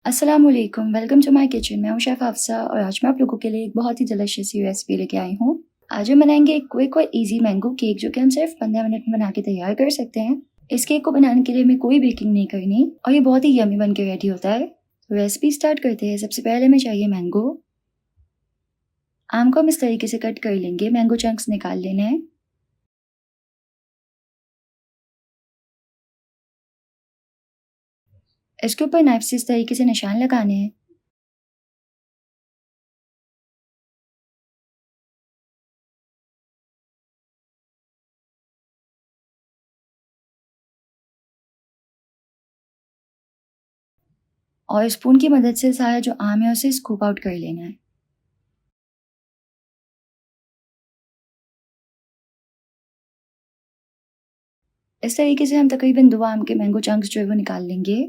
अस्सलामुअलैकुम, welcome to my kitchen. मैं हूँ शेफ़ हफ्सा और आज मैं आप लोगों के लिए एक बहुत ही डिलीशियस सी रेसिपी लेके आई हूँ। आज हम बनाएंगे एक क्विक और इजी मैंगो केक जो कि हम सिर्फ 15 मिनट में बना के तैयार कर सकते हैं। इस केक को बनाने के लिए हमें कोई बेकिंग नहीं करनी और ये बहुत ही यम्मी बन के रेडी होता है। तो रेसिपी स्टार्ट करते हैं। सबसे पहले हमें चाहिए मैंगो। आम को हम इस तरीके से कट कर लेंगे, मैंगो चंक्स निकाल लेने हैं। इसके ऊपर नाइफ से इस तरीके से निशान लगाने हैं। और स्पून की मदद से सारा जो आम है उसे स्कूप आउट कर लेना है। इस तरीके से हम तकरीबन 2 आम के मैंगो चंक्स जो है वो निकाल लेंगे।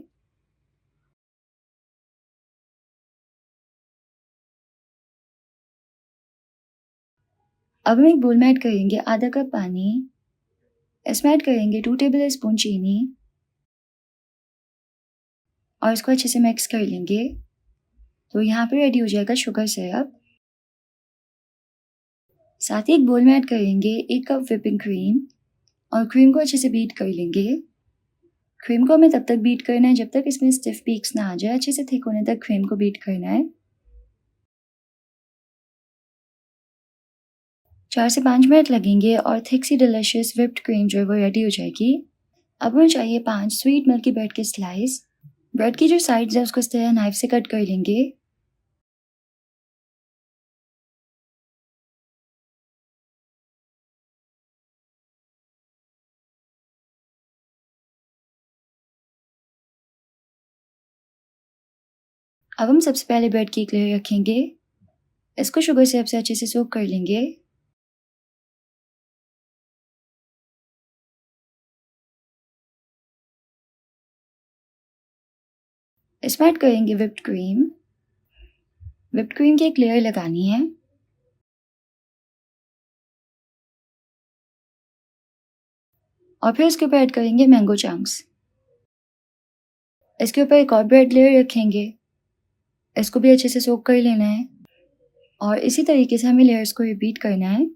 अब हम एक बोल में ऐड करेंगे आधा कप पानी। इसमें ऐड करेंगे 2 टेबल स्पून चीनी और इसको अच्छे से मिक्स कर लेंगे। तो यहाँ पे रेडी हो जाएगा शुगर सिरप। साथ ही एक बोल में ऐड करेंगे 1 कप व्हिपिंग क्रीम और क्रीम को अच्छे से बीट कर लेंगे। क्रीम को हमें तब तक बीट करना है जब तक इसमें स्टिफ पीक्स ना आ जाए। अच्छे से थिक होने तक क्रीम को बीट करना है। 4 से 5 मिनट लगेंगे और थिक सी डिलिशियस व्हिप्ड क्रीम जो है वो रेडी हो जाएगी। अब हमें चाहिए 5 स्वीट मिल्की ब्रेड के स्लाइस। ब्रेड की जो साइड्स है उसको इस तरह नाइफ से कट कर लेंगे। अब हम सबसे पहले ब्रेड की एक लेयर रखेंगे। इसको शुगर सिरप से अच्छे से सोक कर लेंगे। इसमें ऐड करेंगे व्हिप्ड क्रीम। व्हिप्ड क्रीम की एक लेयर लगानी है और फिर इसके ऊपर ऐड करेंगे मैंगो चंक्स। इसके ऊपर एक और ब्रेड लेयर रखेंगे। इसको भी अच्छे से सोक कर लेना है और इसी तरीके से हमें लेयर्स को रिपीट करना है।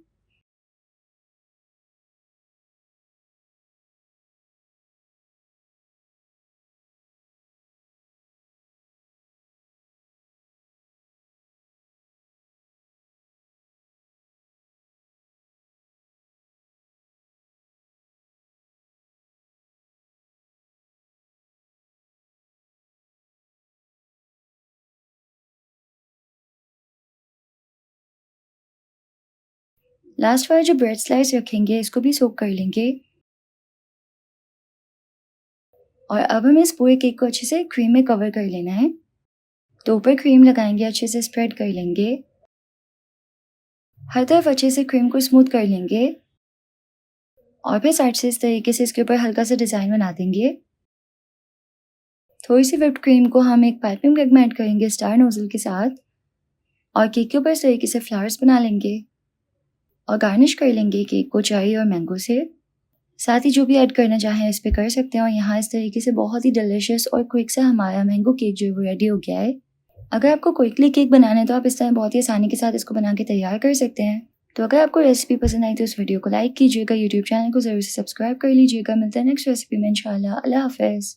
लास्ट वाला जो ब्रेड स्लाइस रखेंगे इसको भी सोक कर लेंगे और अब हमें इस पूरे केक को अच्छे से क्रीम में कवर कर लेना है। तो ऊपर क्रीम लगाएंगे, अच्छे से स्प्रेड कर लेंगे। हर तरफ अच्छे से क्रीम को स्मूथ कर लेंगे और फिर साइड से इस तरीके से इसके ऊपर हल्का सा डिज़ाइन बना देंगे। थोड़ी सी व्हिप्ड क्रीम को हम एक पाइपिंग बैग में ऐड करेंगे स्टार नोजल के साथ और केक के ऊपर इस तरीके से फ्लावर्स बना लेंगे और गार्निश कर लेंगे केक को चेरी और मैंगो से। साथ ही जो भी ऐड करना चाहें इस पे कर सकते हैं। और यहाँ इस तरीके से बहुत ही डिलिशियस और क्विक से हमारा मैंगो केक जो है वो रेडी हो गया है। अगर आपको क्विकली केक बनाना है तो आप इस तरह बहुत ही आसानी के साथ इसको बना के तैयार कर सकते हैं। तो अगर आपको रेसिपी पसंद आई तो इस वीडियो को लाइक कीजिएगा, यूट्यूब चैनल को ज़रूर से सब्सक्राइब कर लीजिएगा। मिलते हैं नेक्स्ट रेसिपी में इंशाल्लाह। अल्लाह हाफ़िज़।